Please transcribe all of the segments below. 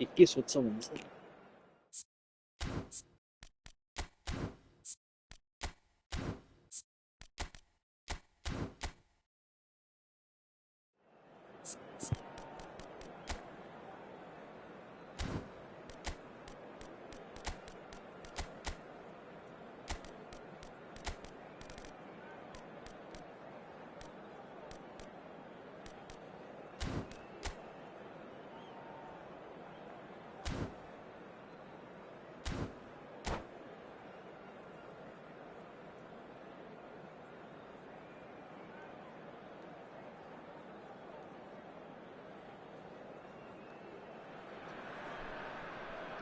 있기 좋죠, 몸소.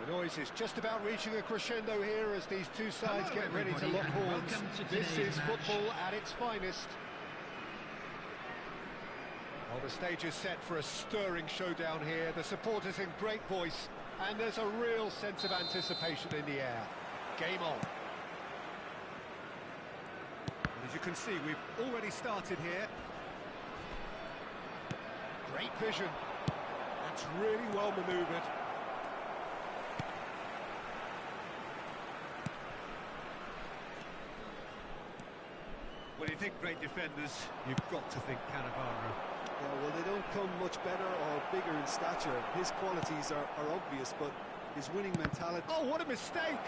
The noise is just about reaching a crescendo here as these two sides get ready to lock horns. This is football at its finest. Well, the stage is set for a stirring showdown here. The supporters in great voice, and there's a real sense of anticipation in the air. Game on. And as you can see, we've already started here. Great vision. That's really well manoeuvred. When you think great defenders, you've got to think Cannavaro. Yeah, well, they don't come much better or bigger in stature. His qualities are obvious, but his winning mentality... Oh, what a mistake!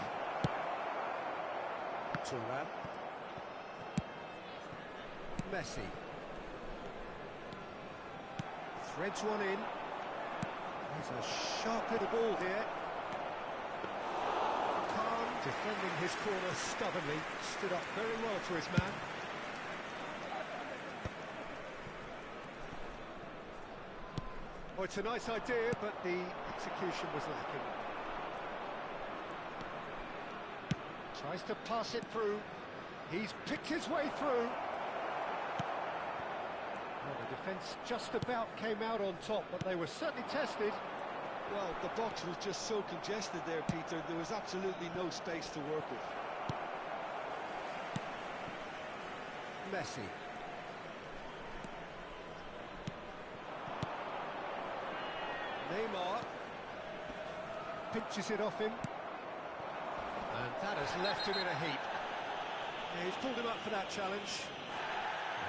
Turan. Messi. Threads one in. There's a sharp little ball here. Khan defending his corner stubbornly. Stood up very well for his man. Oh, it's a nice idea, but the execution was lacking. Tries to pass it through. He's picked his way through. Well, the defence just about came out on top, but they were certainly tested. Well, the box was just so congested there, Peter. There was absolutely no space to work with. Messi. Neymar pinches it off him, and that has left him in a heap. Yeah, he's pulled him up for that challenge.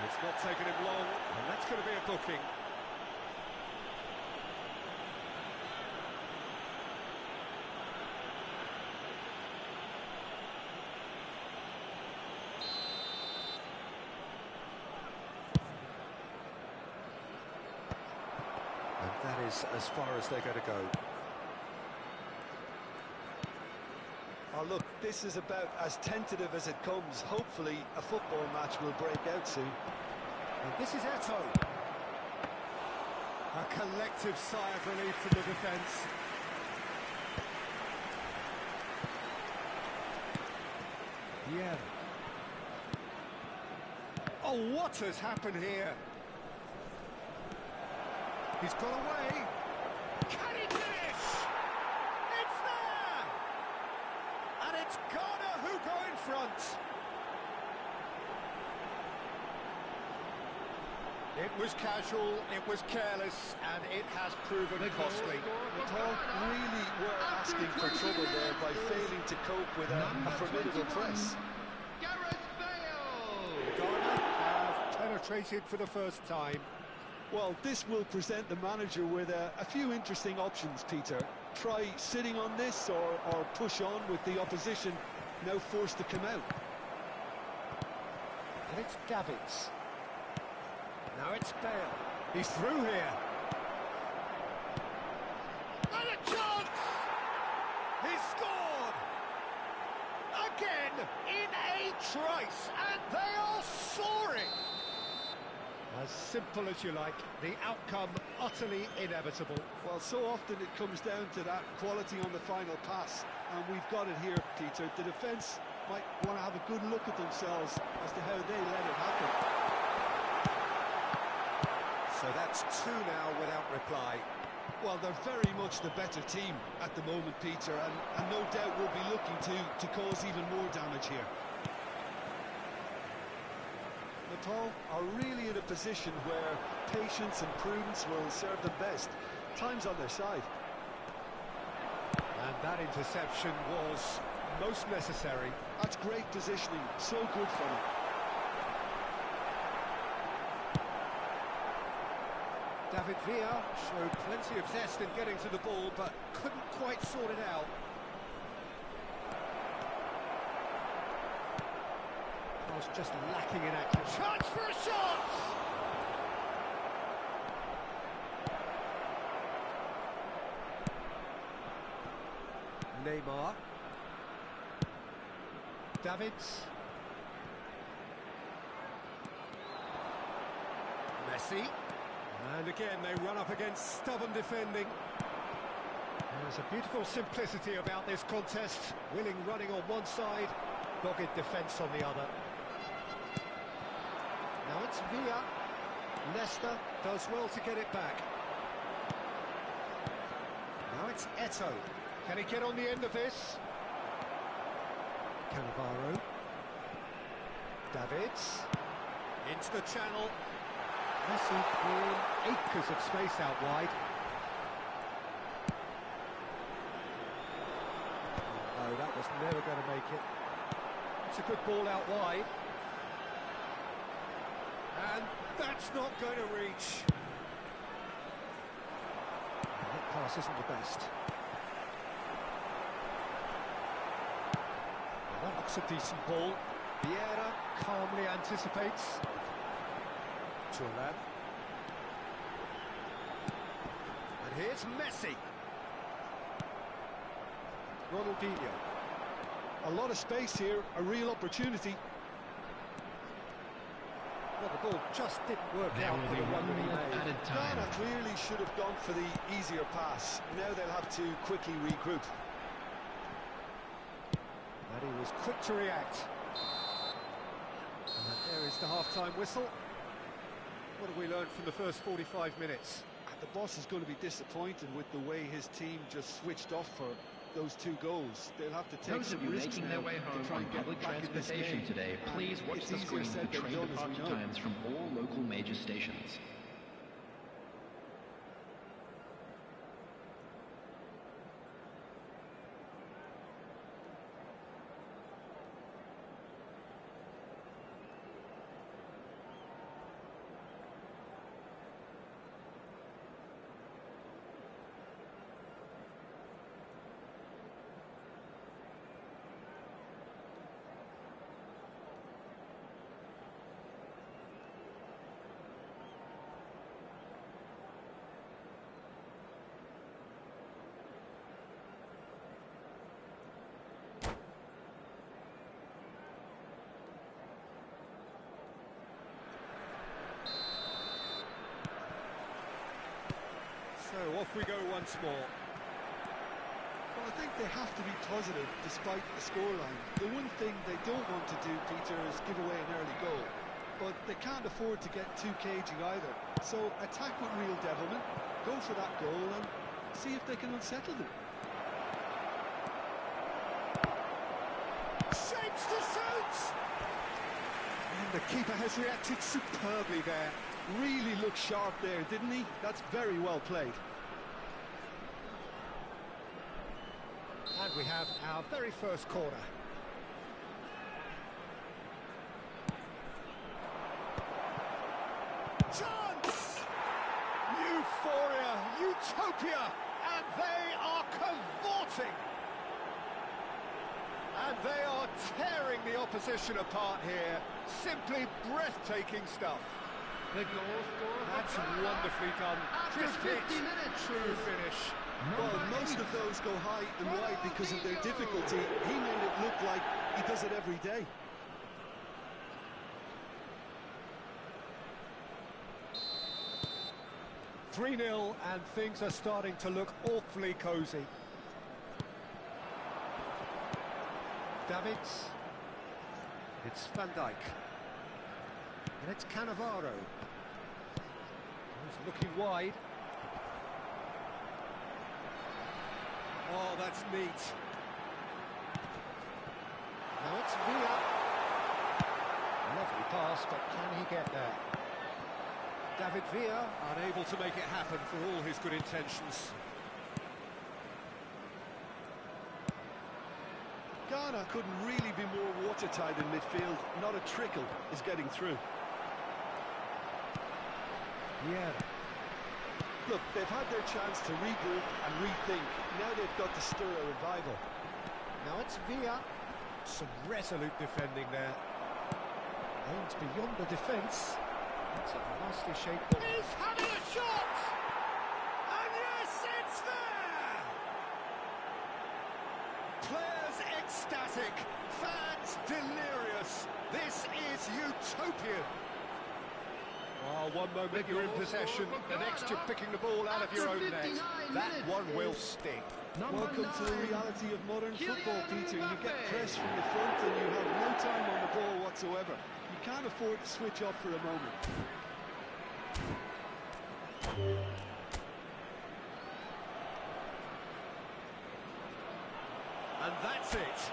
It's not taken him long, and that's going to be a booking. That is as far as they're going to go. Oh, look, this is about as tentative as it comes. Hopefully, a football match will break out soon. And this is Eto'o. A collective sigh of relief from the defence. Yeah. Oh, what has happened here? He's got away. Can he finish? It's there! And it's Ghana who go in front. It was casual, it was careless, and it has proven costly. Natal really were asking for trouble there by failing to cope with a formidable press. Ghana have penetrated for the first time. Well, this will present the manager with a few interesting options, Peter. Try sitting on this or push on with the opposition now forced to come out. And it's Davids. Now it's Bale. He's through here. And a chance! He's scored! Again, in a trice, and they are soaring! As simple as you like, the outcome utterly inevitable. Well, so often it comes down to that quality on the final pass, and we've got it here, Peter. The defence might want to have a good look at themselves as to how they let it happen. So that's two now without reply. Well, they're very much the better team at the moment, Peter, and no doubt will be looking to cause even more damage here. Natal are really in a position where patience and prudence will serve them best. Time's on their side. And that interception was most necessary. That's great positioning, so good for him. David Villa showed plenty of zest in getting to the ball, but couldn't quite sort it out. Was just lacking in accuracy. Chance for a shot! Neymar. Davids. Messi. And again, they run up against stubborn defending. There's a beautiful simplicity about this contest. Willing running on one side, dogged defence on the other. Now it's Villa. Leicester does well to get it back. Now it's Eto'o. Can he get on the end of this? Cannavaro. Davids. Into the channel. Messi in acres of space out wide. No, that was never going to make it. It's a good ball out wide. And that's not going to reach. That pass isn't the best. Well, that looks a decent ball. Vieira calmly anticipates. Turan. And here's Messi. Ronaldinho. A lot of space here, a real opportunity. Well, the ball just didn't work out for the run that he made. Ghana clearly should have gone for the easier pass. Now they'll have to quickly regroup. And he was quick to react. And there is the half-time whistle. What have we learned from the first 45 minutes? The boss is going to be disappointed with the way his team just switched off for those two goals. They'll have to take some risks making now their way home to try on and get public back in this transportation game. today. Please watch the screen for train departure times from all local major stations. So off we go once more. Well, I think they have to be positive despite the scoreline. The one thing they don't want to do, Peter, is give away an early goal. But they can't afford to get too cagey either. So attack with real devilment, go for that goal and see if they can unsettle them. Shapes to shoot! And the keeper has reacted superbly there. Really looked sharp there, didn't he? That's very well played. And we have our very first corner. Chance! Euphoria, utopia, and they are cavorting. And they are tearing the opposition apart here. Simply breathtaking stuff. The goal scorer. That's wonderfully done. Crisp hit, true finish. Well, most of those go high and wide because of their difficulty. He made it look like he does it every day. "3-0 and things are starting to look awfully cosy. Davids. It's Van Dijk. And it's Cannavaro. He's looking wide. Oh, that's neat. Now it's Villa. Lovely pass, but can he get there? David Villa unable to make it happen for all his good intentions. Ghana couldn't really be more watertight in midfield. Not a trickle is getting through. Yeah. Look, they've had their chance to regroup and rethink. Now they've got to stir a revival. Now it's Villa. Some resolute defending there. Aims beyond the defence. That's a nicely shaped ball. He's having a shot! And yes, it's there! Players ecstatic, fans delirious. This is utopian. Oh, one moment you're in possession, the next you're picking the ball out of your own net. That one will sting. Welcome to the reality of modern football, Peter. You get pressed from the front and you have no time on the ball whatsoever. You can't afford to switch off for a moment. And that's it.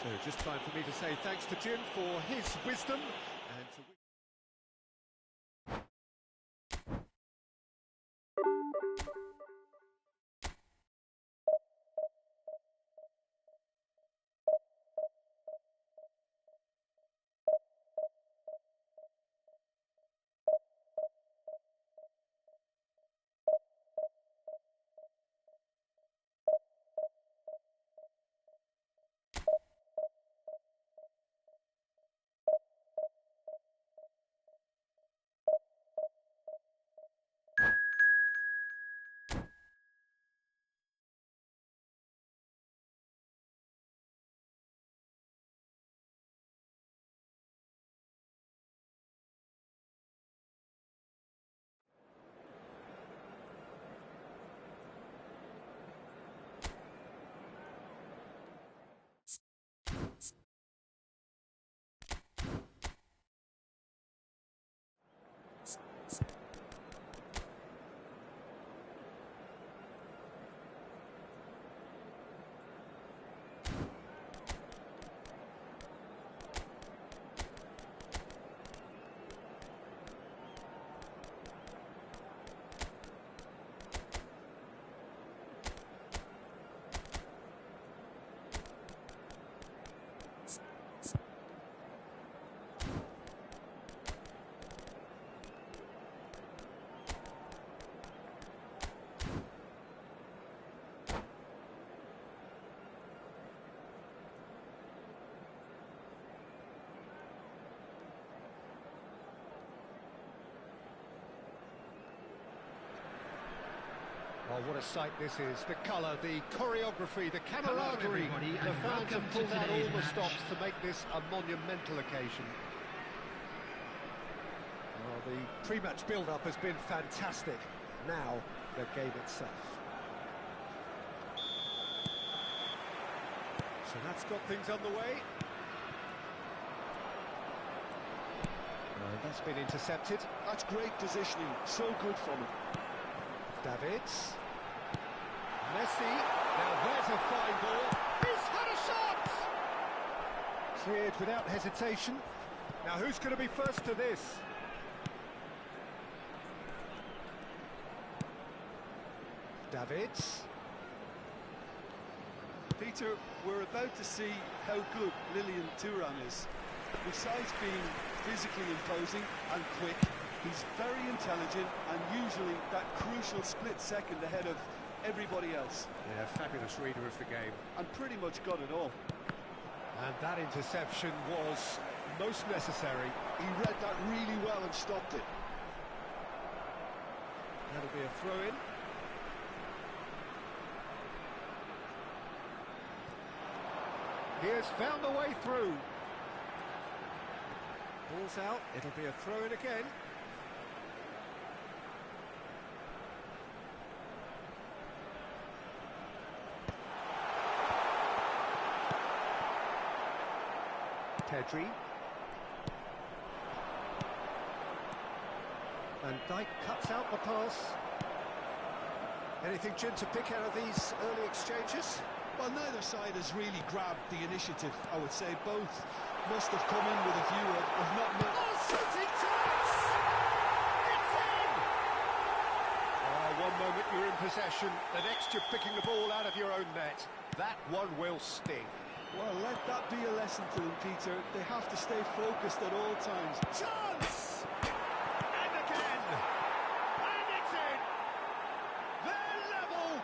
So just time for me to say thanks to Jim for his wisdom and to... Oh, what a sight this is. The colour, the choreography, the camaraderie. The fans have pulled out all the stops to make this a monumental occasion. Well, the pre-match build-up has been fantastic. Now, the game itself. So that's got things underway. And that's been intercepted. That's great positioning. So good from him. Davids. Messi. Now there's a fine ball. He's had a shot! Cleared without hesitation. Now who's going to be first to this? Davids. Peter, we're about to see how good Lilian Thuram is. Besides being physically imposing and quick, he's very intelligent and usually that crucial split second ahead of everybody else. Yeah, fabulous reader of the game. And pretty much got it all. And that interception was most necessary. He read that really well and stopped it. That'll be a throw-in. He has found a way through. Ball's out, it'll be a throw-in again. Pedri. And Dyke cuts out the pass. Anything, Jim, to pick out of these early exchanges? Well, neither side has really grabbed the initiative, I would say. Both must have come in with a view of not... Oh, shooting chance! It's in! One moment you're in possession, the next you're picking the ball out of your own net. That one will sting. Well, let that be a lesson to them, Peter. They have to stay focused at all times. Chance! And again! And it's in! They're level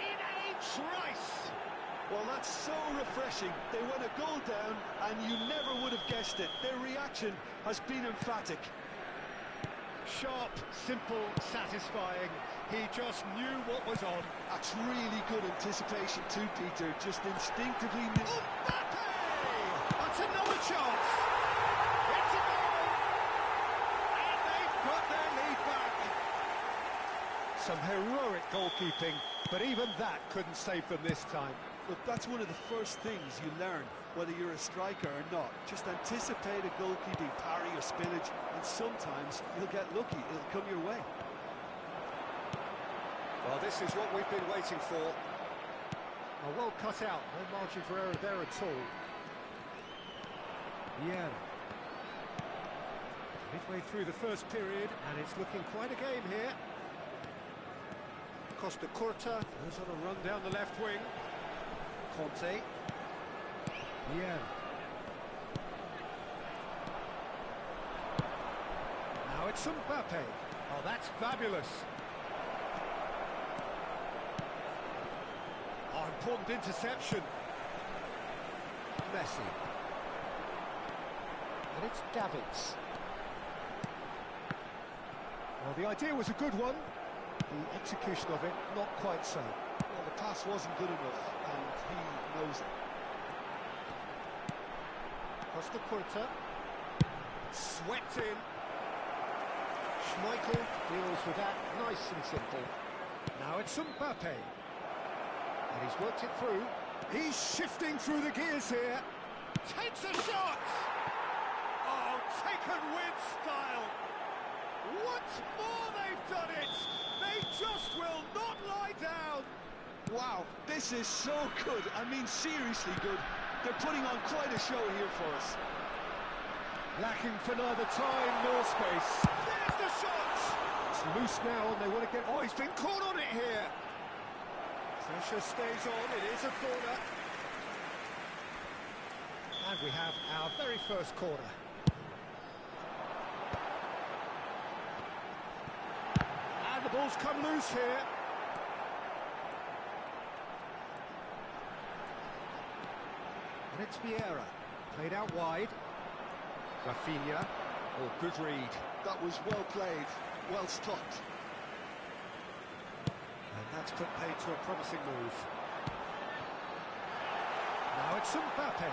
in a trice! Well, that's so refreshing. They went a goal down, and you never would have guessed it. Their reaction has been emphatic. Sharp, simple, satisfying. He just knew what was on. That's really good anticipation too, Peter. Just instinctively knew. Mbappe! That's another chance. It's a goal. And they've got their lead back. Some heroic goalkeeping, but even that couldn't save them this time. Look, that's one of the first things you learn, whether you're a striker or not. Just anticipate a goalkeeping parry or spillage, and sometimes you'll get lucky. It'll come your way. Well, this is what we've been waiting for. Oh, well cut out. No margin for error there at all. Yeah. Midway through the first period, and it's looking quite a game here. Costa Curta goes on a run down the left wing. Conte. Yeah. Now it's Mbappe. Oh, that's fabulous. Oh, important interception. Messi. And it's Davids. Well, the idea was a good one. The execution of it, not quite so. Well, the pass wasn't good enough, and he knows it. Costa Curta. Swept in. Schmeichel deals with that nice and simple. Now it's Mbappe. And he's worked it through. He's shifting through the gears here. Takes a shot! Oh, taken with style. Once more they've done it. They just will not lie down. Wow, this is so good. I mean, seriously good. They're putting on quite a show here for us. Lacking for neither time nor space. There's the shot! It's loose now and they want to get... Oh, he's been caught on it here. Pressure stays on, it is a corner. And we have our very first corner. And the ball's come loose here. And it's Vieira, played out wide. Rafinha, oh, good read. That was well played, well stopped. And that's put paid to a promising move. Now it's Mbappe.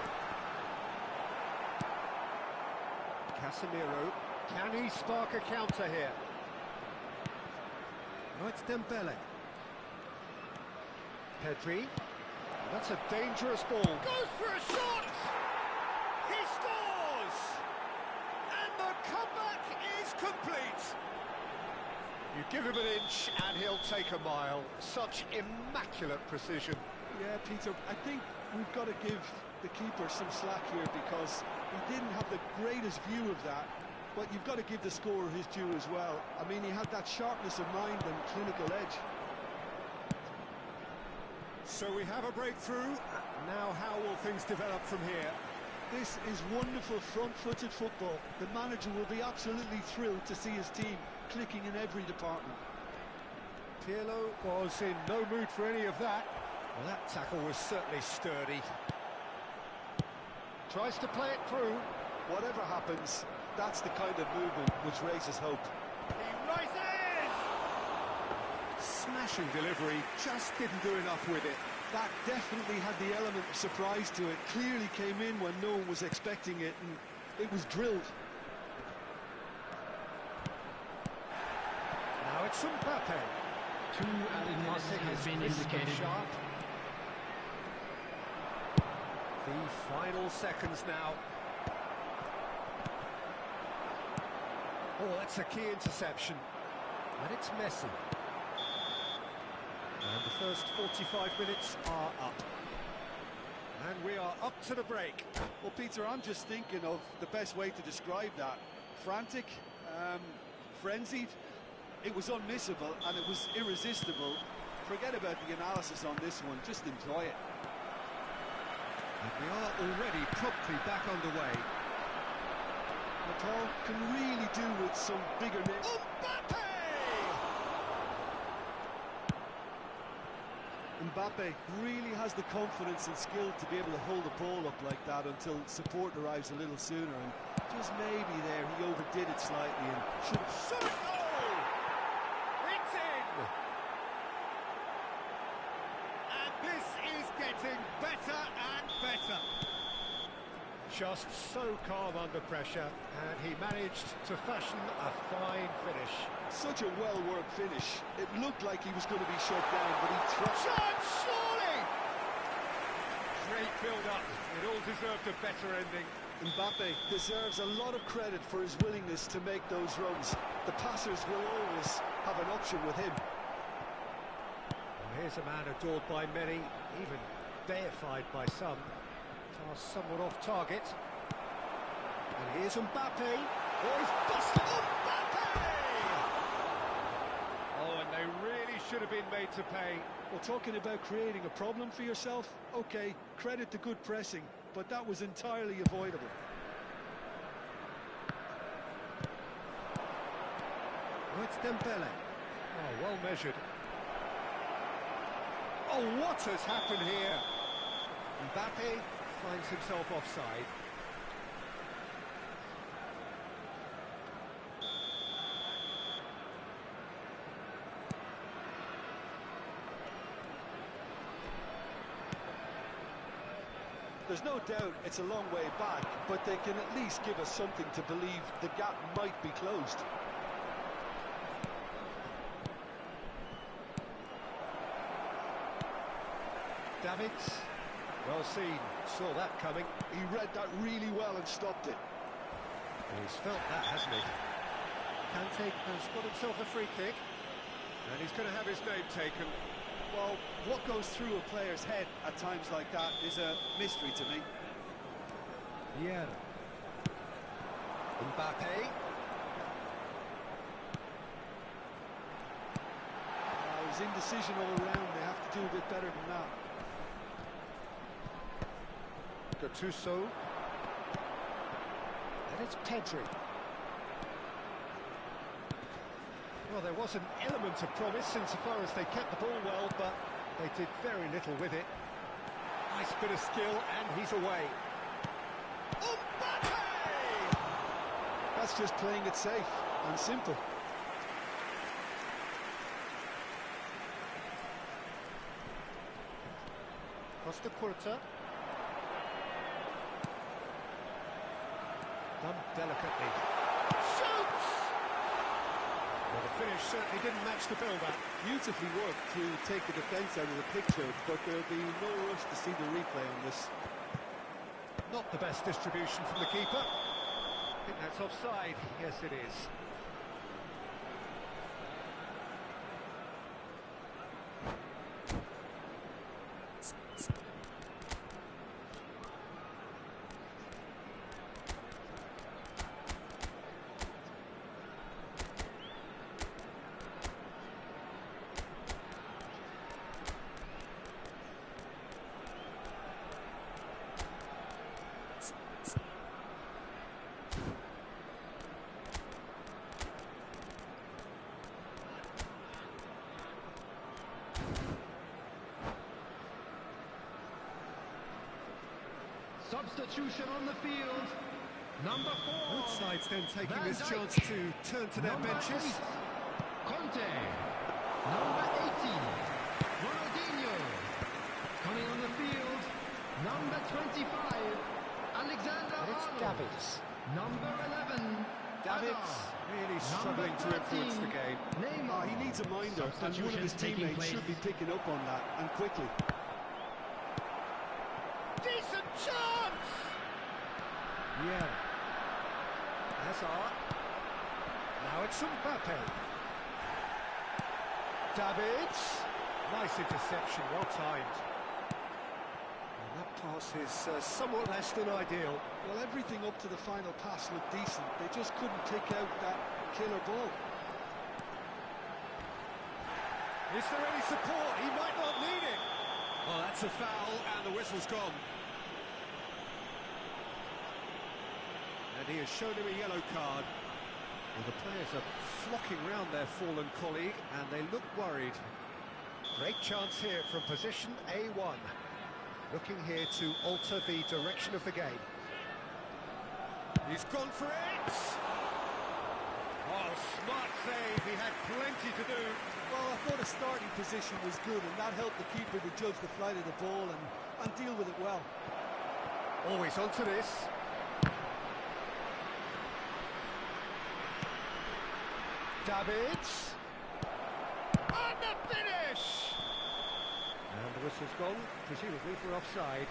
Casemiro, can he spark a counter here? Now it's Dembele. Pedri. That's a dangerous ball. Goes for a shot! He scores! And the comeback is complete. You give him an inch and he'll take a mile. Such immaculate precision. Yeah, Peter, I think we've got to give the keeper some slack here because he didn't have the greatest view of that, but you've got to give the scorer his due as well. I mean, he had that sharpness of mind and clinical edge. So we have a breakthrough. Now how will things develop from here? This is wonderful front-footed football. The manager will be absolutely thrilled to see his team clicking in every department. Pirlo was in no mood for any of that. Well, that tackle was certainly sturdy. Tries to play it through. Whatever happens, that's the kind of movement which raises hope. He rises! Smashing delivery, just didn't do enough with it. That definitely had the element of surprise to it. Clearly came in when no one was expecting it, and it was drilled. Now it's Mbappe. Two added minutes have been indicated. Sharp. The final seconds now. Oh, that's a key interception. And it's Messi. And the first 45 minutes are up. And we are up to the break. Well, Peter, I'm just thinking of the best way to describe that. Frantic, frenzied. It was unmissable and it was irresistible. Forget about the analysis on this one, just enjoy it. And we are already promptly back underway. Paul can really do with some bigger names. Mbappe really has the confidence and skill to be able to hold the ball up like that until support arrives a little sooner, and just maybe there he overdid it slightly and should have shot it. Goal! It's in! And this is getting better and better. Just so calm under pressure, and he managed to fashion a fine finish. Such a well-worked finish. It looked like he was going to be shut down, but he Chance, surely! Great build-up. It all deserved a better ending. Mbappe deserves a lot of credit for his willingness to make those runs. The passers will always have an option with him. Well, here's a man adored by many, even deified by some. Pass somewhat off target. And here's Mbappe. Oh, he's busted! Mbappe! Oh, and they really should have been made to pay. Well, talking about creating a problem for yourself, okay, credit to good pressing, but that was entirely avoidable. Oh, it's Dembele. Oh, well measured. Oh, what has happened here? Mbappe finds himself offside. There's no doubt it's a long way back, but they can at least give us something to believe the gap might be closed. Davids, well seen, saw that coming. He read that really well and stopped it. He's felt that, hasn't he? Kante has got himself a free kick, and he's going to have his name taken. Well, what goes through a player's head at times like that is a mystery to me. Yeah. Mbappe. His indecision all round, they have to do a bit better than that. Gattuso. And it's Pedri. Well, there was an element of promise insofar as they kept the ball well, but they did very little with it. Nice bit of skill, and he's away. Mbappe! That's just playing it safe and simple. Costa Curta. Done delicately. Shoots! Well, the finish certainly didn't match the build-up. Beautifully worked to take the defence out of the picture, but there'll be no rush to see the replay on this. Not the best distribution from the keeper. I think that's offside. Yes, it is. Substitution on the field. Number 4. Both sides then taking Van this Dijk. chance to turn to their Number benches. 8, Conte. Number 18, Ronaldinho. Coming on the field, number 25, Alexander And it's Arnold. Davids. Number 11, Davids Hazard. really struggling to influence the game. Neymar. He needs a minder, and one of his Substitutions taking teammates should be place. picking up on that, and quickly. Decent chance! Yeah. Hazard. Now it's Mbappe. Davids. Nice interception, well timed. And that pass is somewhat less than ideal. Well, everything up to the final pass looked decent. They just couldn't take out that killer ball. Is there any support? He might not need it. Oh, that's a foul, and the whistle's gone. And he has shown him a yellow card. Well, the players are flocking round their fallen colleague, and they look worried. Great chance here from position A1. Looking here to alter the direction of the game. He's gone for it! Oh, smart save. He had plenty to do. Well, I thought his starting position was good, and that helped the keeper to judge the flight of the ball and deal with it well. Always onto this. Davids. And the finish! And the whistle's gone, presumably for offside.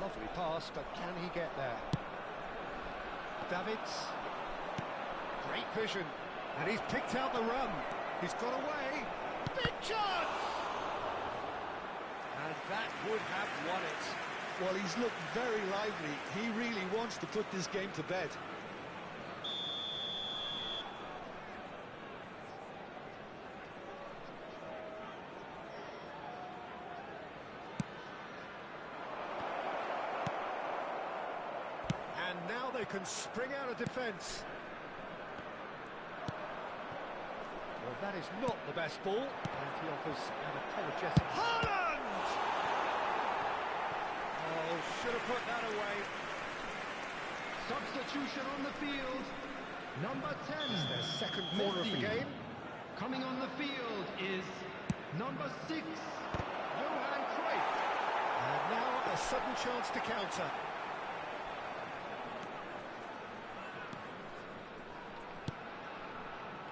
Lovely pass, but can he get there? Davids. Great vision. And he's picked out the run. He's got away. Big chance! And that would have won it. Well, he's looked very lively. He really wants to put this game to bed. And now they can spring out of defence. Well, that is not the best ball. And he offers an apologetic. Haaland! Oh, should have put that away. Substitution on the field. Number 10. It's their second corner of the game. Coming on the field is number 6, Johan Cruyff. And now a sudden chance to counter.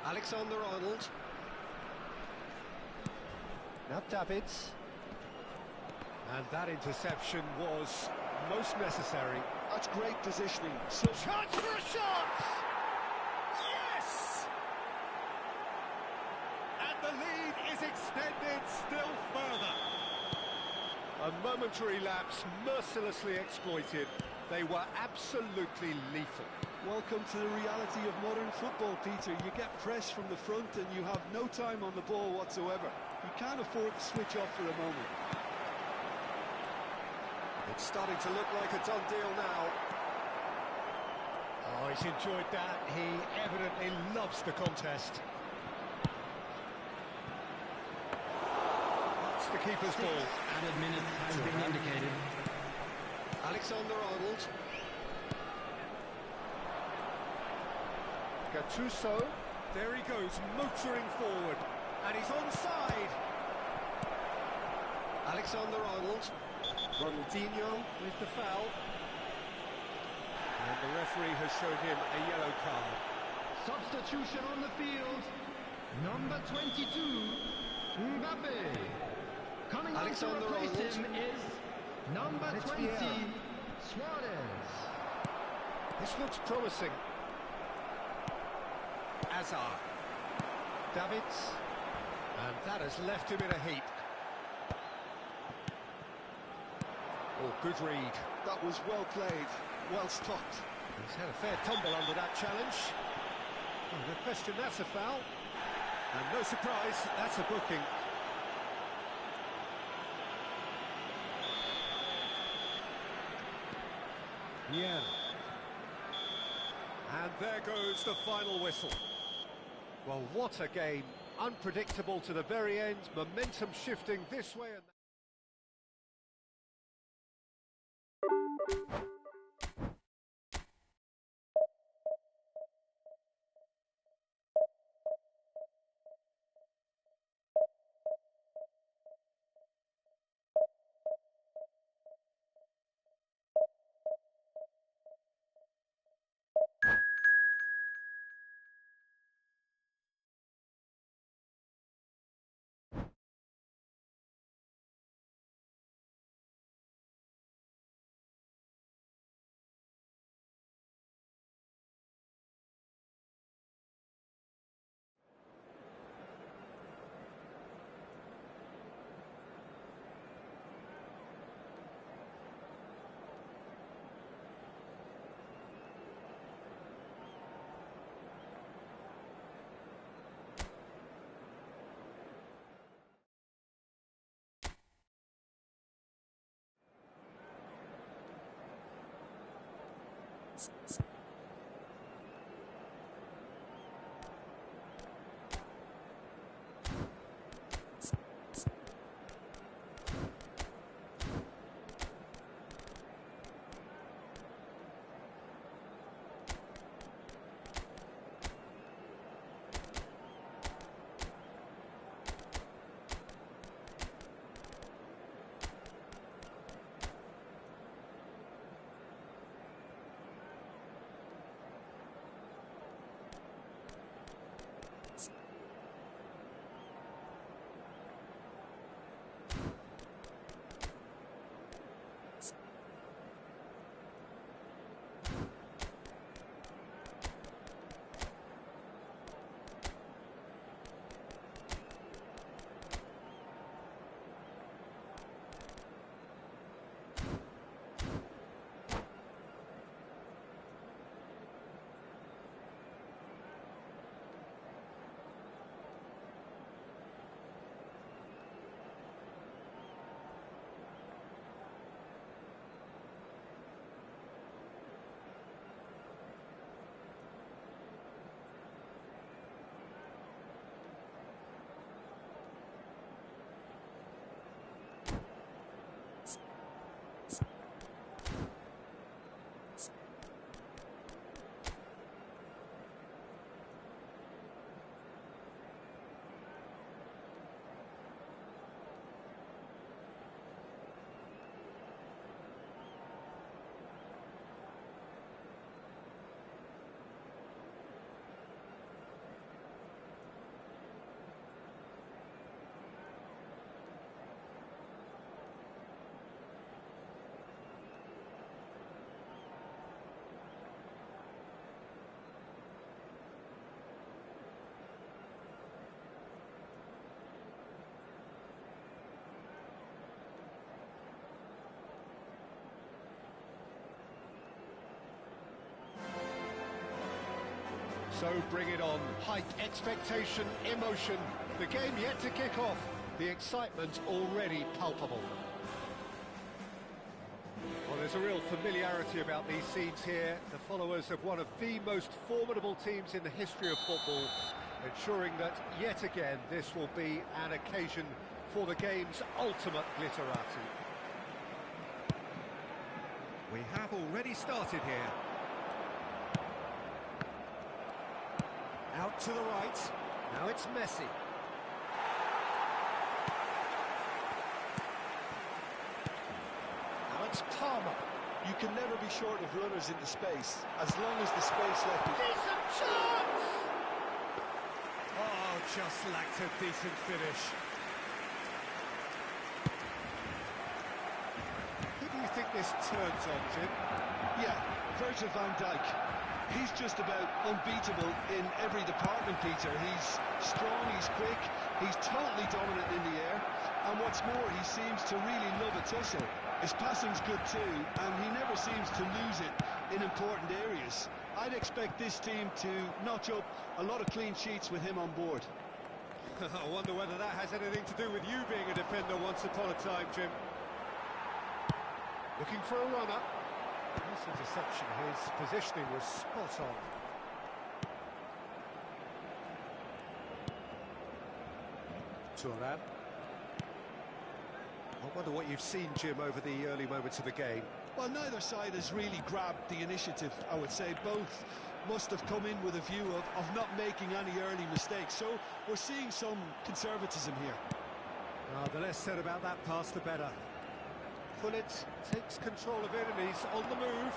Alexander-Arnold. Now Davids. And that interception was most necessary. That's great positioning. So Chance for a shot! Yes! And the lead is extended still further. A momentary lapse mercilessly exploited. They were absolutely lethal. welcome to the reality of modern football, Peter. You get press from the front and you have no time on the ball whatsoever. You can't afford to switch off for a moment. It's starting to look like a done deal now. Oh, he's enjoyed that. He evidently loves the contest. That's the keeper's ball. Added minute has been indicated. Alexander-Arnold. Gattuso. There he goes, motoring forward. And he's onside. Alexander-Arnold. Ronaldinho with the foul. And the referee has shown him a yellow card. Substitution on the field. Number 22, Mbappe. Coming on to replace him is number 20, Suarez. This looks promising. Hazard. Davids. And that has left him in a heap. Oh, good read. That was well played, well stopped. He's had a fair tumble under that challenge. Oh, no question, that's a foul. And no surprise, that's a booking. Yeah. And there goes the final whistle. Well, what a game. Unpredictable to the very end, momentum shifting this way and that. So bring it on. Height, expectation, emotion. The game yet to kick off. The excitement already palpable. Well, there's a real familiarity about these scenes here. The followers of one of the most formidable teams in the history of football, ensuring that yet again this will be an occasion for the game's ultimate glitterati. We have already started here. Out to the right. Now it's Messi. Now it's Palmer. You can never be short of runners into space, as long as the space left is... Decent chance! Oh, just lacked a decent finish. Who do you think this turns on, Jim? Yeah, Virgil van Dijk. He's just about unbeatable in every department, Peter. He's strong, he's quick, he's totally dominant in the air, and what's more, he seems to really love a tussle. His passing's good too, and he never seems to lose it in important areas. I'd expect this team to notch up a lot of clean sheets with him on board. I wonder whether that has anything to do with you being a defender once upon a time, Jim. Looking for a runner. Nice interception, his positioning was spot on. Turan. I wonder what you've seen, Jim, over the early moments of the game. Well, neither side has really grabbed the initiative, I would say. Both must have come in with a view of not making any early mistakes. So we're seeing some conservatism here. The less said about that pass, the better. Pullet takes control of it and he's on the move.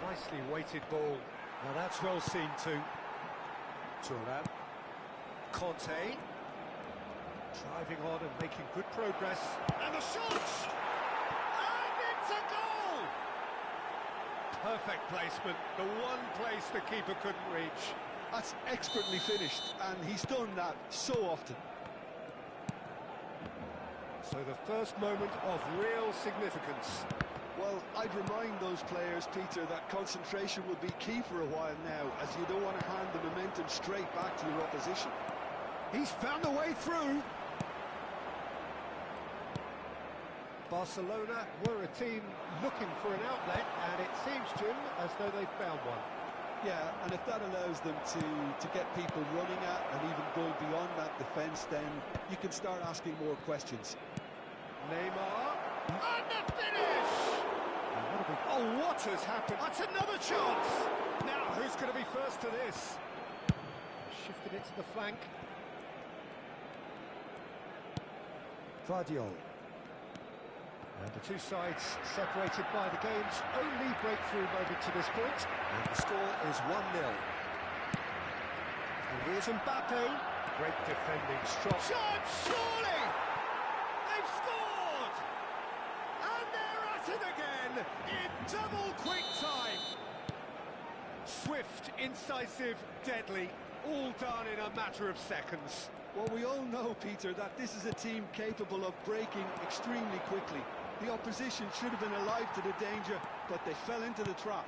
Nicely weighted ball. Now that's well seen too. Turan. Conte. Driving on and making good progress. And the shot! And it's a goal! Perfect placement, the one place the keeper couldn't reach. That's expertly finished, and he's done that so often. So the first moment of real significance. Well, I'd remind those players, Peter, that concentration will be key for a while now, as you don't want to hand the momentum straight back to your opposition. He's found a way through. Barcelona were a team looking for an outlet, and it seems, Jim, as though they've found one. Yeah, and if that allows them to get people running at and even going beyond that defence, then you can start asking more questions. Neymar, and the finish! Oh, what has happened? That's another chance! Now, who's going to be first to this? Shifted it to the flank. Vardiol. And the two sides separated by the game's only breakthrough moment to this point. And the score is 1-0. And here's Mbappe. Great defending strong. Chance, surely! They've scored! And they're at it again in double quick time. Swift, incisive, deadly, all done in a matter of seconds. Well, we all know, Peter, that this is a team capable of breaking extremely quickly. The opposition should have been alive to the danger, but they fell into the trap.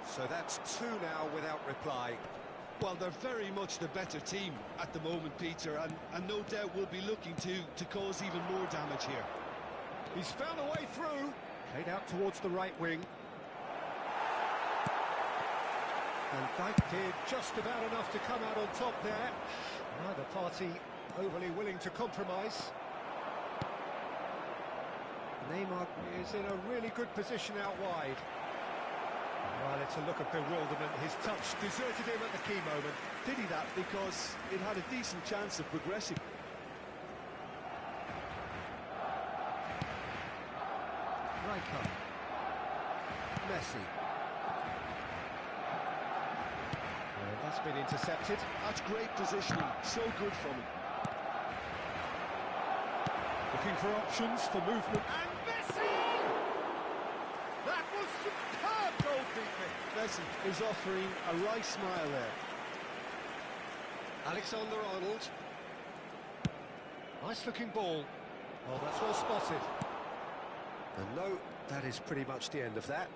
So that's 2 now without reply. Well, they're very much the better team at the moment, Peter, and no doubt will be looking to cause even more damage here. He's found a way through. Played out towards the right wing. And Dijk did just about enough to come out on top there. Neither party overly willing to compromise. Neymar is in a really good position out wide. Well, it's a look of bewilderment. His touch deserted him at the key moment. Did he that? Because it had a decent chance of progressing. Rijkaard. Messi. And that's been intercepted. That's great positioning. So good from him. Looking for options for movement. And Messi! That was superb goalkeeping. Messi is offering a right smile there. Alexander-Arnold. Nice looking ball. Well, that's well spotted. And no, that is pretty much the end of that.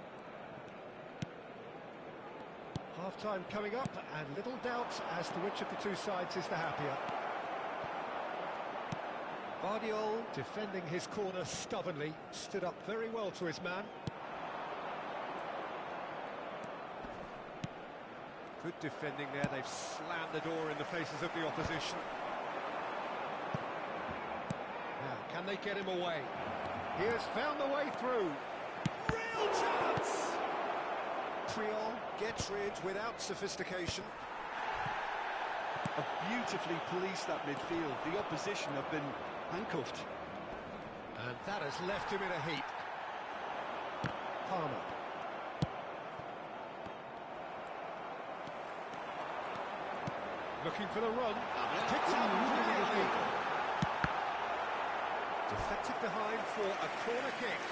Half-time coming up, and little doubt as to which of the two sides is the happier. Vardiol, defending his corner stubbornly, stood up very well to his man. Good defending there, they've slammed the door in the faces of the opposition. Now, can they get him away? He has found the way through. Real chance! Triol gets rid without sophistication. Have beautifully policed that midfield. The opposition have been handcuffed. And that has left him in a heap. Palmer. Looking for the run. Picked up brilliantly. Deflected behind for a corner kick.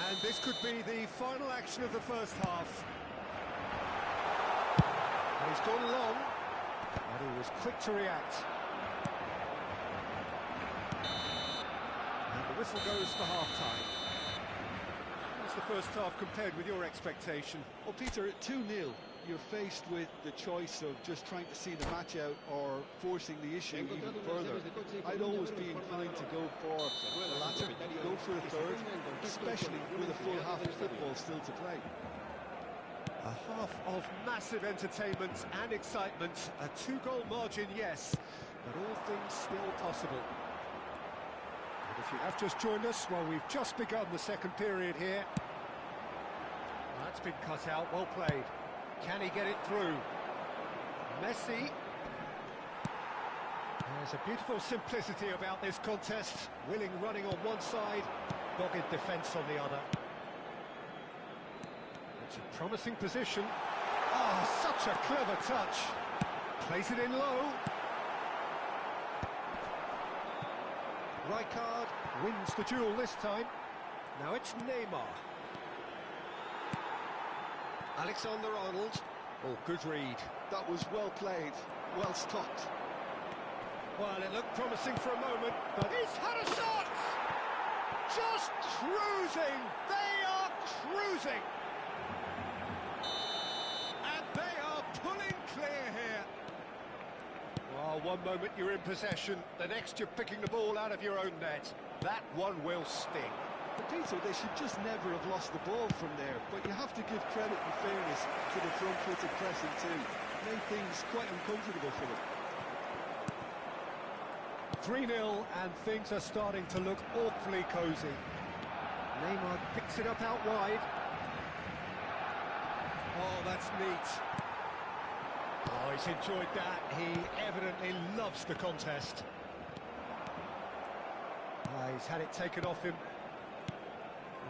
And this could be the final action of the first half. And he's gone long, and he was quick to react. And the whistle goes for half-time. How's the first half compared with your expectation? Well, Peter, at 2-0, you're faced with the choice of just trying to see the match out or forcing the issue even further. I'd always be inclined to go for the latter, go for a third, especially with a full half of football still to play. A half of massive entertainment and excitement, a 2-goal margin, yes, but all things still possible. And if you have just joined us, well, we've just begun the second period here. That's been cut out, well played. Can he get it through? Messi. There's a beautiful simplicity about this contest. Willing running on one side, dogged defence on the other. It's a promising position. Oh, such a clever touch. Plays it in low. Rijkaard wins the duel this time. Now it's Neymar. Alexander-Arnold. Oh, good read. That was well played, well stopped. Well, it looked promising for a moment, but He's had a shot! Just cruising! They are cruising! And they are pulling clear here. oh, One moment you're in possession, the next you're picking the ball out of your own net. That one will sting. But Peter, they should just never have lost the ball from there, but you have to give credit and fairness to the front-footed pressing too. Made things quite uncomfortable for them. 3-0 and things are starting to look awfully cosy. Neymar picks it up out wide. Oh, that's neat. Oh, he's enjoyed that. He evidently loves the contest. He's had it taken off him.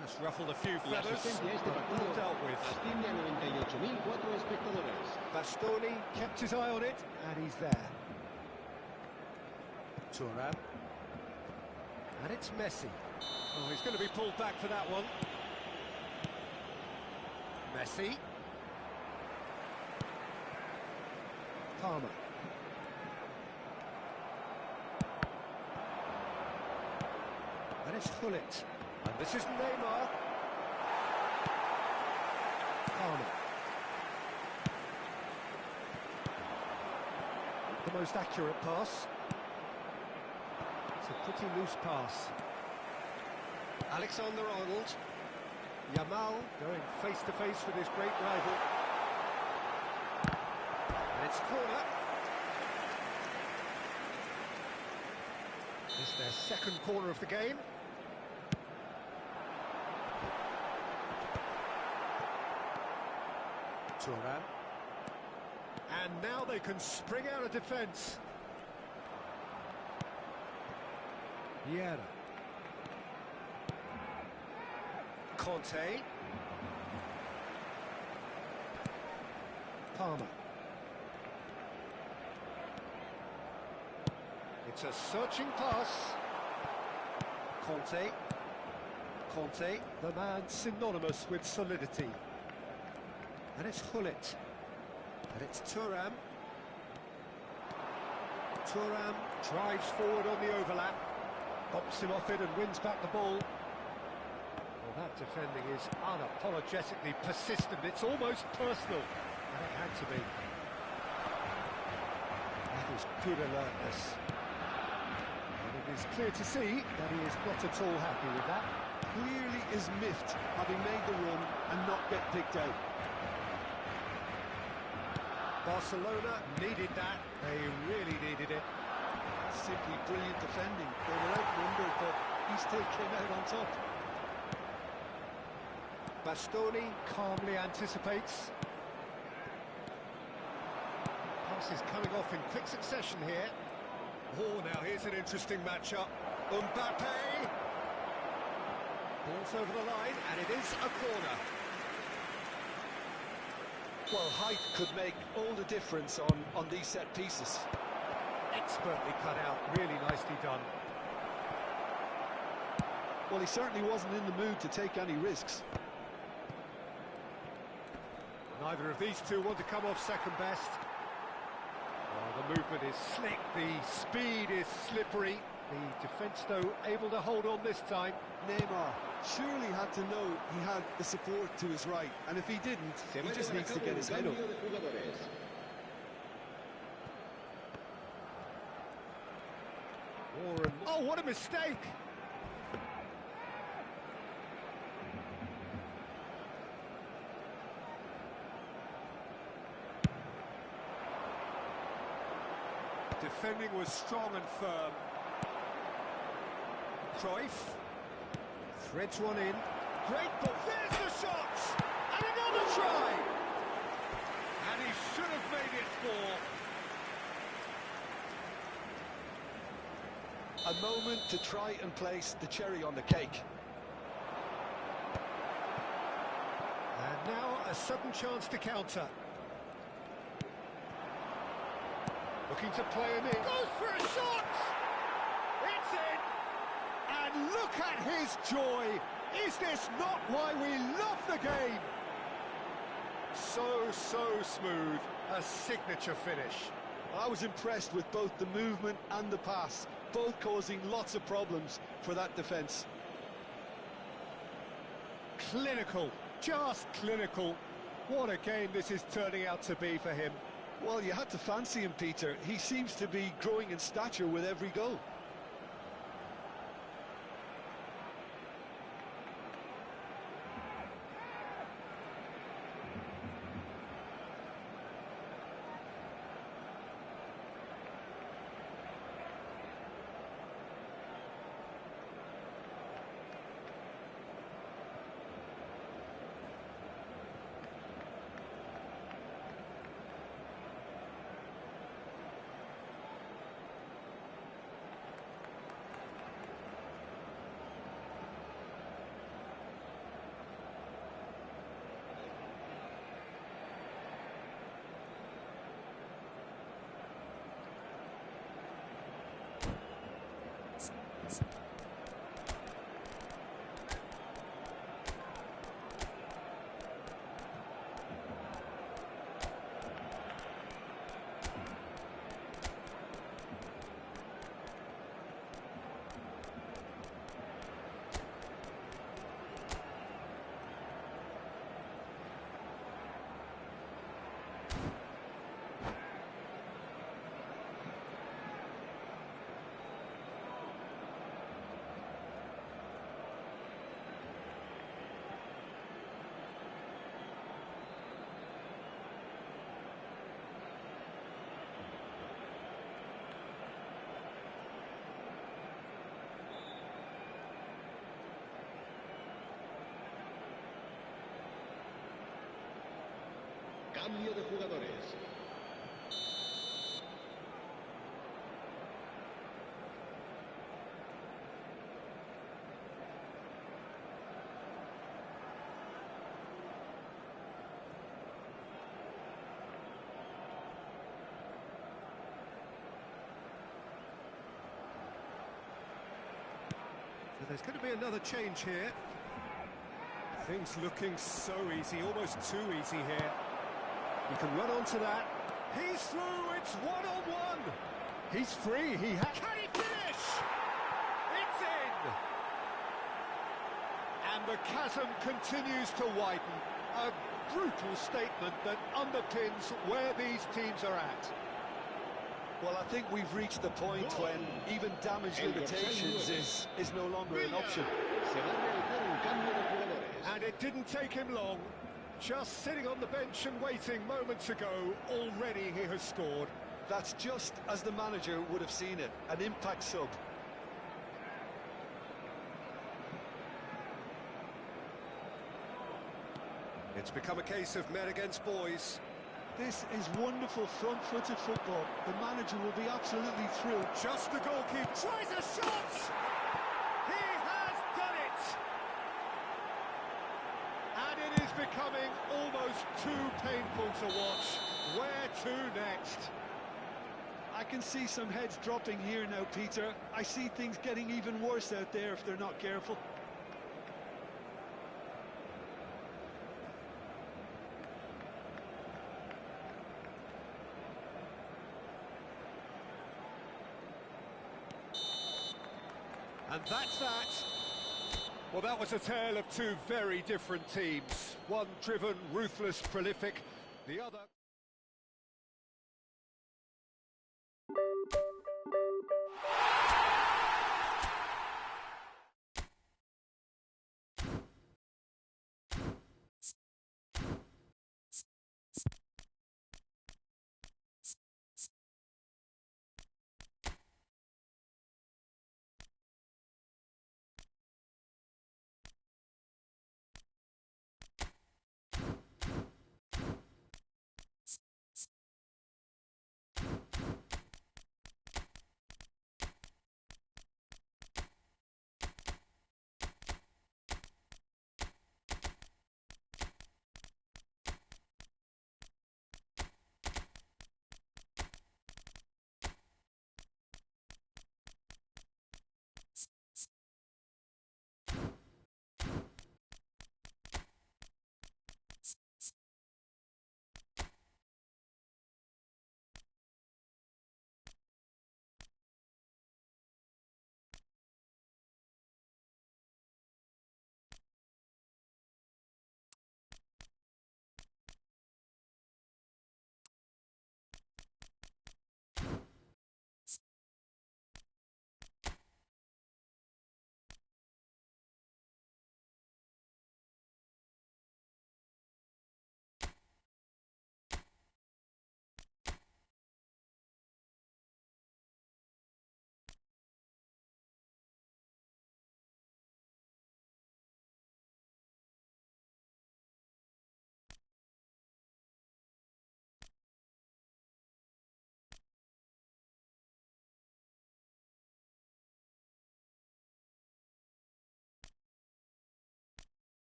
That's ruffled a few feathers, but well dealt with. Bastoni kept his eye on it, and he's there. Thuram. And it's Messi. Oh, he's going to be pulled back for that one. Messi. Palmer. And it's Hullet. And this is Neymar. Palmer. The most accurate pass. It's a pretty loose pass. Alexander-Arnold. Yamal going face-to-face with his great rival. And it's corner. It's their second corner of the game. Thuram. And now they can spring out of defence. Vieira. Conte. Palmer. It's a searching pass. Conte. Conte, the man synonymous with solidity. And it's Hullet. And it's Thuram. Thuram drives forward on the overlap. Bops him off it and wins back the ball. Well, that defending is unapologetically persistent. It's almost personal. And it had to be. That is good alertness. And it is clear to see that he is not at all happy with that. Clearly is miffed having made the run and not get picked out. Barcelona needed that. They really needed it. Simply brilliant defending. They were outnumbered, but he still came out on top. Bastoni calmly anticipates. Pass is coming off in quick succession here. Oh, now here's an interesting matchup. Mbappe! Ball's over the line, and it is a corner. Well, height could make all the difference on these set pieces. Expertly cut out, really nicely done. Well, he certainly wasn't in the mood to take any risks. Neither of these two want to come off second best. Oh, the movement is slick, the speed is slippery. The defence, though, able to hold on this time. Neymar surely had to know he had the support to his right, and if he didn't, he just needs to get his head up. Oh, what a mistake! Defending was strong and firm. Cruyff threads one in. Great ball. There's the shot! And another try! And he should have made it four. A moment to try and place the cherry on the cake. And now a sudden chance to counter. Looking to play him in. Goes for a shot! It's in! And look at his joy! Is this not why we love the game? So smooth. A signature finish. I was impressed with both the movement and the pass, both causing lots of problems for that defence. Clinical, just clinical. What a game this is turning out to be for him. Well, you had to fancy him, Peter. He seems to be growing in stature with every goal. Cambio de jugadores. So there's going to be another change here. Things looking so easy, almost too easy here. He can run onto that. He's through, it's one-on-one. He's free, can he finish? It's in! And the chasm continues to widen. A brutal statement that underpins where these teams are at. Well, I think we've reached the point when even damage limitations is no longer an option. And it didn't take him long. Just sitting on the bench and waiting moments ago, already he has scored. That's just as the manager would have seen it, an impact sub. It's become a case of men against boys. This is wonderful front-footed football. The manager will be absolutely thrilled. Just the goalkeeper tries a shot! He has done it! And it is becoming almost too painful to watch. Where to next? I can see some heads dropping here now, Peter. I see things getting even worse out there if they're not careful. And that's that. Well, that was a tale of two very different teams. One driven, ruthless, prolific. The other...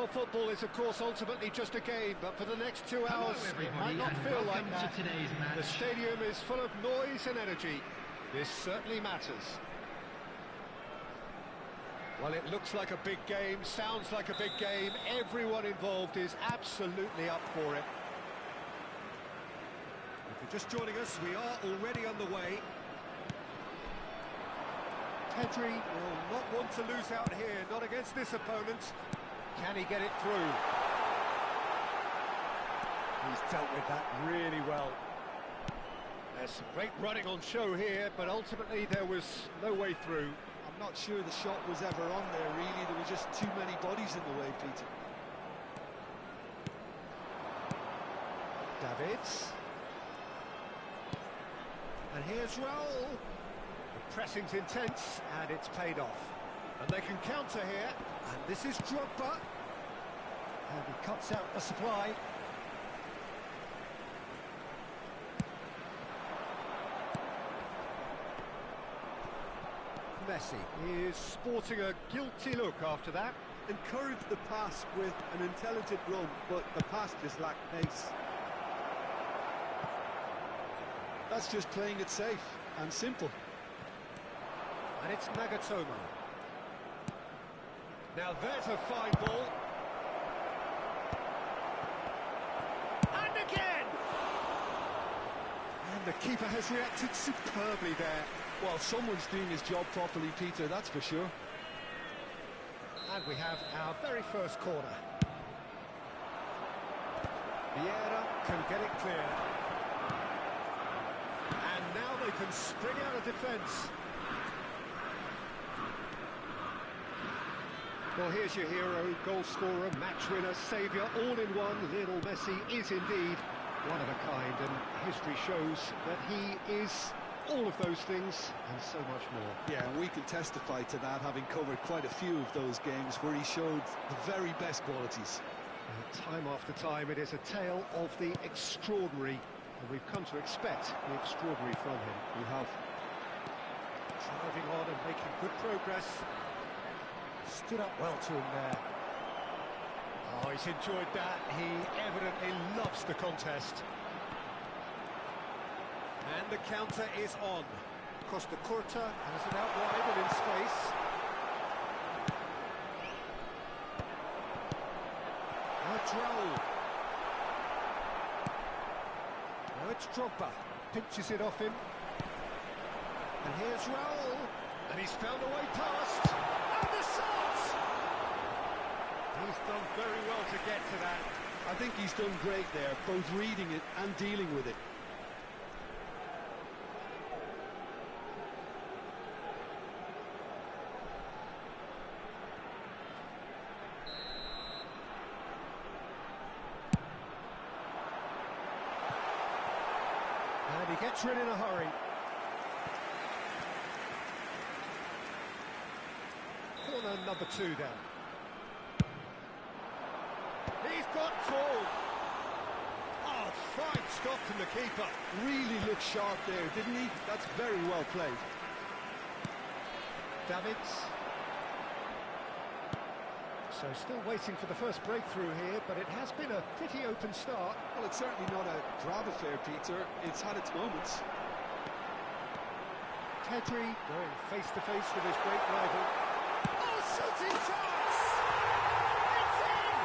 Well, football is, of course, ultimately just a game, but for the next 2 hours, it might not feel like that. The stadium is full of noise and energy. This certainly matters. Well, it looks like a big game, sounds like a big game. Everyone involved is absolutely up for it. If you're just joining us, we are already on the way. Pedri will not want to lose out here, not against this opponent. Can he get it through? He's dealt with that really well. There's some great running on show here, but ultimately there was no way through. I'm not sure the shot was ever on there, really. There were just too many bodies in the way, Peter. Davids. And here's Raul. The pressing's intense, and it's paid off. And they can counter here. And this is Drogba. And he cuts out the supply. Messi is sporting a guilty look after that. Encouraged the pass with an intelligent run, but the pass just lacked pace. That's just playing it safe and simple. And it's Nagatomo. Now there's a fine ball. And again! And the keeper has reacted superbly there. Well, someone's doing his job properly, Peter, that's for sure. And we have our very first corner. Vieira can get it clear. And now they can spring out of defence. Well, here's your hero, goal scorer, match winner, saviour, all in one. Lionel Messi is indeed one of a kind, and history shows that he is all of those things and so much more. Yeah, and we can testify to that, having covered quite a few of those games where he showed the very best qualities. Time after time, it is a tale of the extraordinary, and we've come to expect the extraordinary from him. We have. Driving on and making good progress. Stood up well to him there. Oh, he's enjoyed that. He evidently loves the contest. And the counter is on. Costa Curta has it out wide and in space. Now it's Raul. Now it's Drogba. Pinches it off him. And here's Raul. And he's found a way past. And the shot! He's done very well to get to that. I think he's done great there, both reading it and dealing with it. And he gets rid in a hurry. Corner number 2 then. He's got full. Oh, fine stop from the keeper. Really looked sharp there, didn't he? That's very well played. Davids. So still waiting for the first breakthrough here, but it has been a pretty open start. Well, it's certainly not a grab affair, Peter. It's had its moments. Pedri going face-to-face with his great rival. Oh, shooting chance! It's in!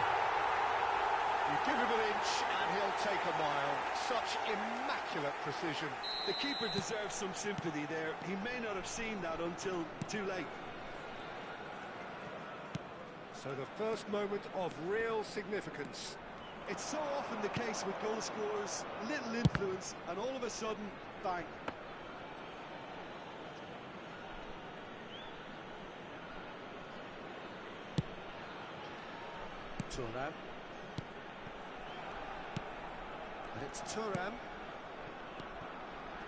You give him an inch and he'll take a mile. Such immaculate precision. The keeper deserves some sympathy there. He may not have seen that until too late. So the first moment of real significance. It's so often the case with goal scorers, little influence, and all of a sudden, bang. Thuram. And it's Thuram.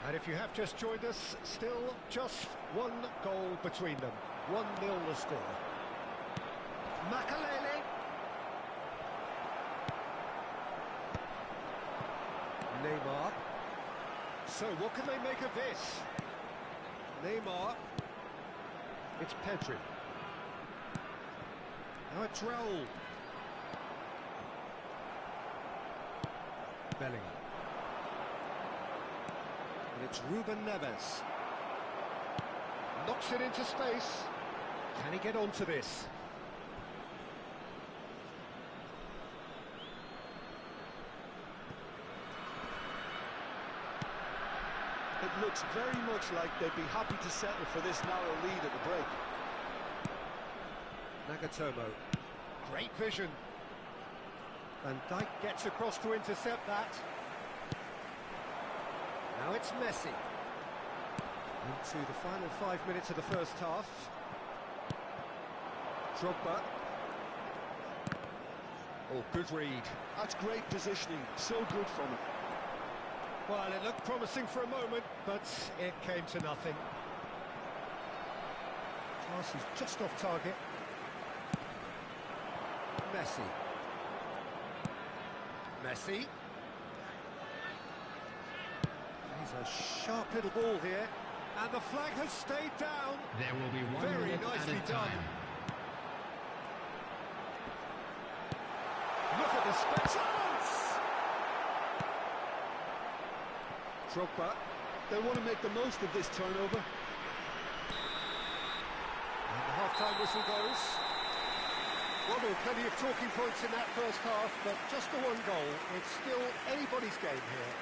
And if you have just joined us, still just one goal between them. 1-0 the score. Makalele. Neymar. So what can they make of this? Neymar. It's Pedri. Now it's Raul. Bellingham. And it's Ruben Neves. Knocks it into space. Can he get onto this? It looks very much like they'd be happy to settle for this narrow lead at the break. Nagatomo. Great vision. Van Dijk gets across to intercept that. Now it's Messi. Into the final 5 minutes of the first half. Drogba. Oh, good read. That's great positioning, so good from him. Well, it looked promising for a moment, but it came to nothing. Pass is just off target. Messi. Messi. He's a sharp little ball here, and the flag has stayed down. There will be one Very minute nicely added done. time. Look at the space. Drogba. They want to make the most of this turnover. And the half-time whistle goes. Well, there were plenty of talking points in that first half, but just the one goal. It's still anybody's game here.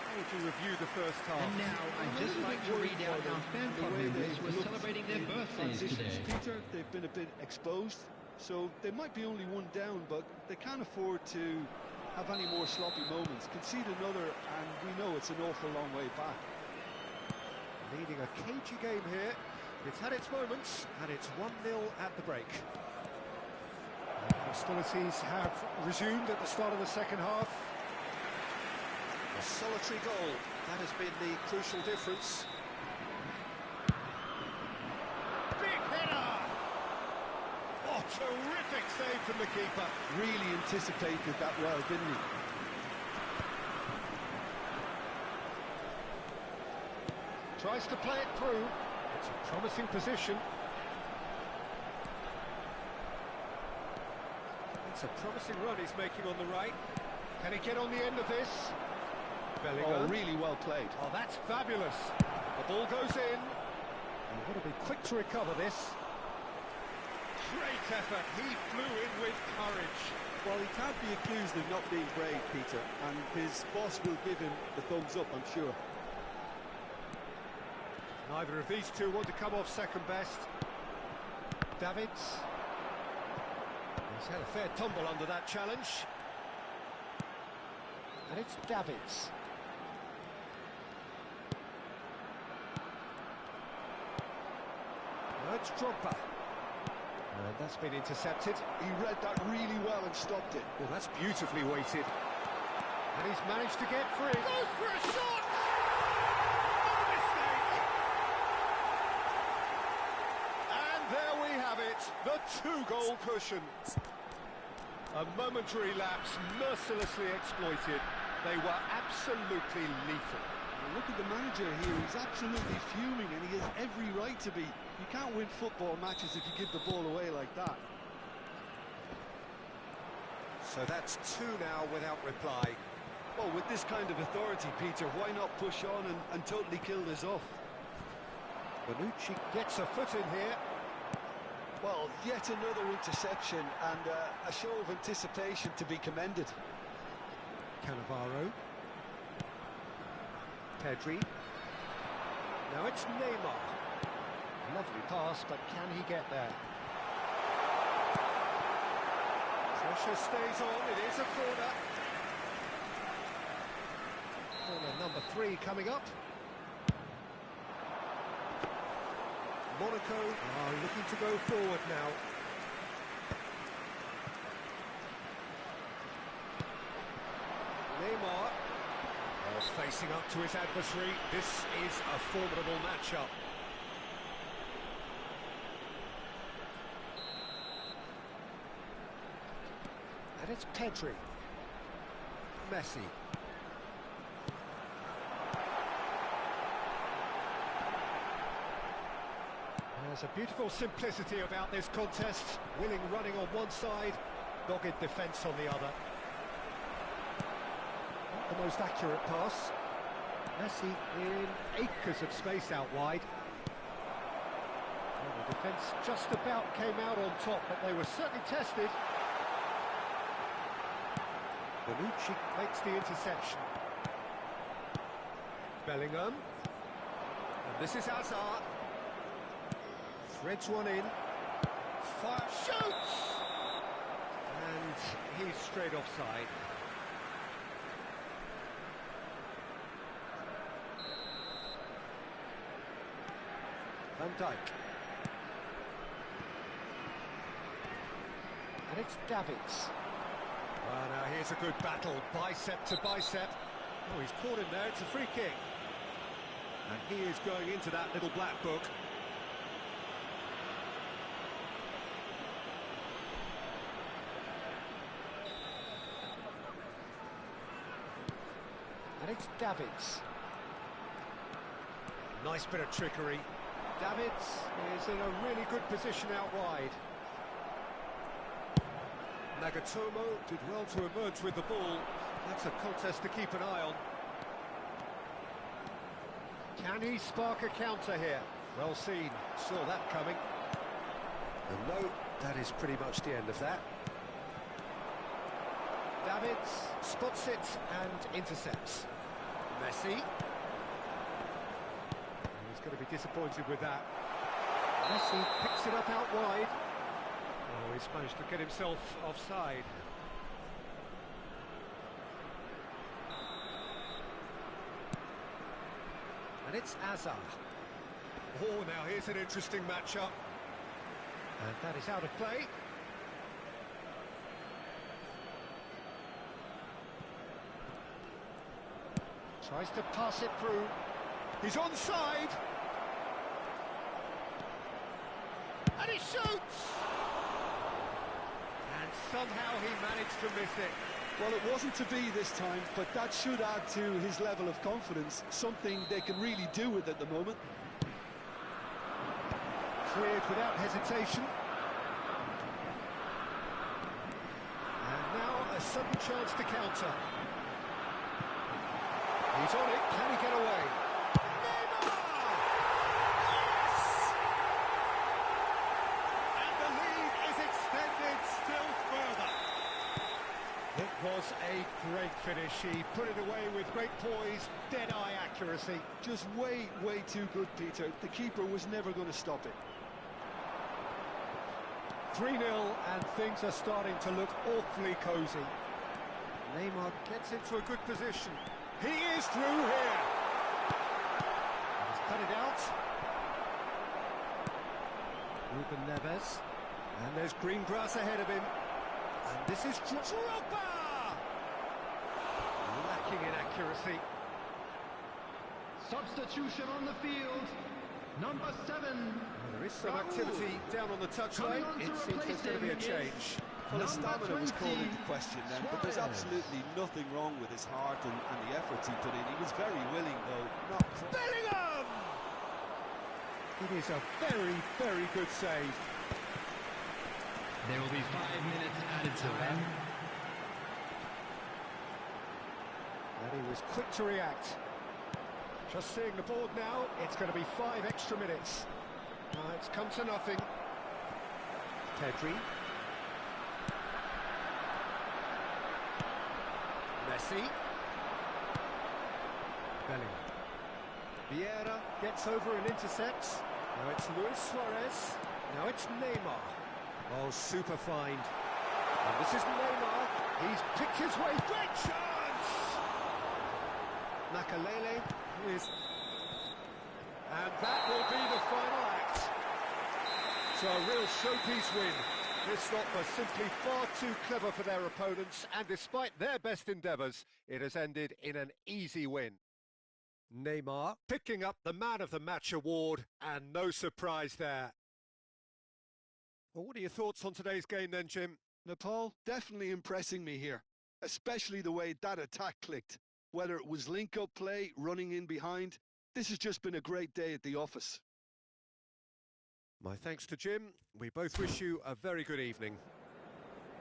How would you review the first half? And now I'd just like to read out our fan club members who are celebrating their birthdays today. Peter, they've been a bit exposed, so they might be only one down, but they can't afford to have any more sloppy moments. Concede another, and we know it's an awful long way back. Leading a cagey game here. It's had its moments, and it's 1-0 at the break. Hostilities have resumed at the start of the second half. A solitary goal, that has been the crucial difference. Big header! Oh, terrific save from the keeper. Really anticipated that well, didn't he? Tries to play it through. It's a promising position. It's a promising run he's making on the right. Can he get on the end of this? Bellingham. Oh, really well played. Oh, that's fabulous. The ball goes in. You've got to be quick to recover this. Great effort. He flew in with courage. Well, he can't be accused of not being brave, Peter, and his boss will give him the thumbs up, I'm sure. Neither of these two want to come off second best. Davids. He's had a fair tumble under that challenge. And it's Davids. Now it's Drogba. And that's been intercepted. He read that really well and stopped it. Well, that's beautifully weighted. And he's managed to get free. Goes for a shot! No mistake! And there we have it, the two-goal cushion. A momentary lapse, mercilessly exploited. They were absolutely lethal. Look at the manager here, he's absolutely fuming, and he has every right to be. You can't win football matches if you give the ball away like that. So that's two now without reply. Well, with this kind of authority, Peter, why not push on and totally kill this off? Bonucci gets a foot in here. Well, yet another interception and a show of anticipation to be commended. Cannavaro. Pedri. Now it's Neymar. Lovely pass, but can he get there? Pressure stays on, it is a corner. Corner number 3 coming up. Monaco are looking to go forward now. Neymar. Facing up to his adversary, this is a formidable matchup. And it's Pedri. Messi. There's a beautiful simplicity about this contest. Willing running on one side, dogged defence on the other. the most accurate pass. Messi in acres of space out wide. Well, the defence just about came out on top, but they were certainly tested. Bonucci makes the interception. Bellingham. And this is Hazard. Threads one in. Fire, shoots! And he's straight offside. Van Dijk. And it's Davids. Well, now here's a good battle, bicep to bicep. Oh, he's caught him there, it's a free kick. And he is going into that little black book. And it's Davids. Nice bit of trickery. Davids is in a really good position out wide. Nagatomo did well to emerge with the ball. That's a contest to keep an eye on. Can he spark a counter here? Well seen, saw that coming. And no, that is pretty much the end of that. Davids spots it and intercepts. Messi. He's going to be disappointed with that. Messi picks it up out wide. Oh, he's managed to get himself offside. And it's Hazard. Oh, now here's an interesting matchup. And that is out of play. Tries to pass it through. He's onside. And he shoots! And somehow he managed to miss it. Well, it wasn't to be this time, but that should add to his level of confidence, something they can really do with at the moment. Cleared without hesitation. And now a sudden chance to counter. He's on it, can he get away? Neymar! Yes! And the lead is extended still further. It was a great finish. He put it away with great poise, dead-eye accuracy. Just way too good, Peter. The keeper was never going to stop it. 3-0, and things are starting to look awfully cosy. Neymar gets into a good position. He is through here. He's cut it out. Ruben Neves. And there's green grass ahead of him. And this is Drogba! Lacking in accuracy. Substitution on the field. Number 7. Well, there is some activity down on the touchline. It seems there's going to be a change. Well, his Number stamina was called 20, into question then, but there's absolutely nothing wrong with his heart and the efforts he put in. He was very willing, though. Not Bellingham! It is a very good save. There will be 5 minutes added to them. And he was quick to react. Just seeing the board now, it's going to be 5 extra minutes. It's come to nothing. Pedri. Messi. Bellingham. Vieira gets over and intercepts. Now it's Luis Suarez. Now it's Neymar. Oh, super find. And this is Neymar. He's picked his way. Great chance! Makalele is... And that will be the final act. So a real showpiece win. This lot was simply far too clever for their opponents, and despite their best endeavours, it has ended in an easy win. Neymar picking up the Man of the Match award, and no surprise there. Well, what are your thoughts on today's game then, Jim? Nepal definitely impressing me here, especially the way that attack clicked. Whether it was link-up play, running in behind, this has just been a great day at the office. My thanks to Jim. We both wish you a very good evening.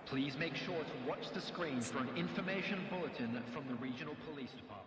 Please make sure to watch the screen for an information bulletin from the Regional Police Department.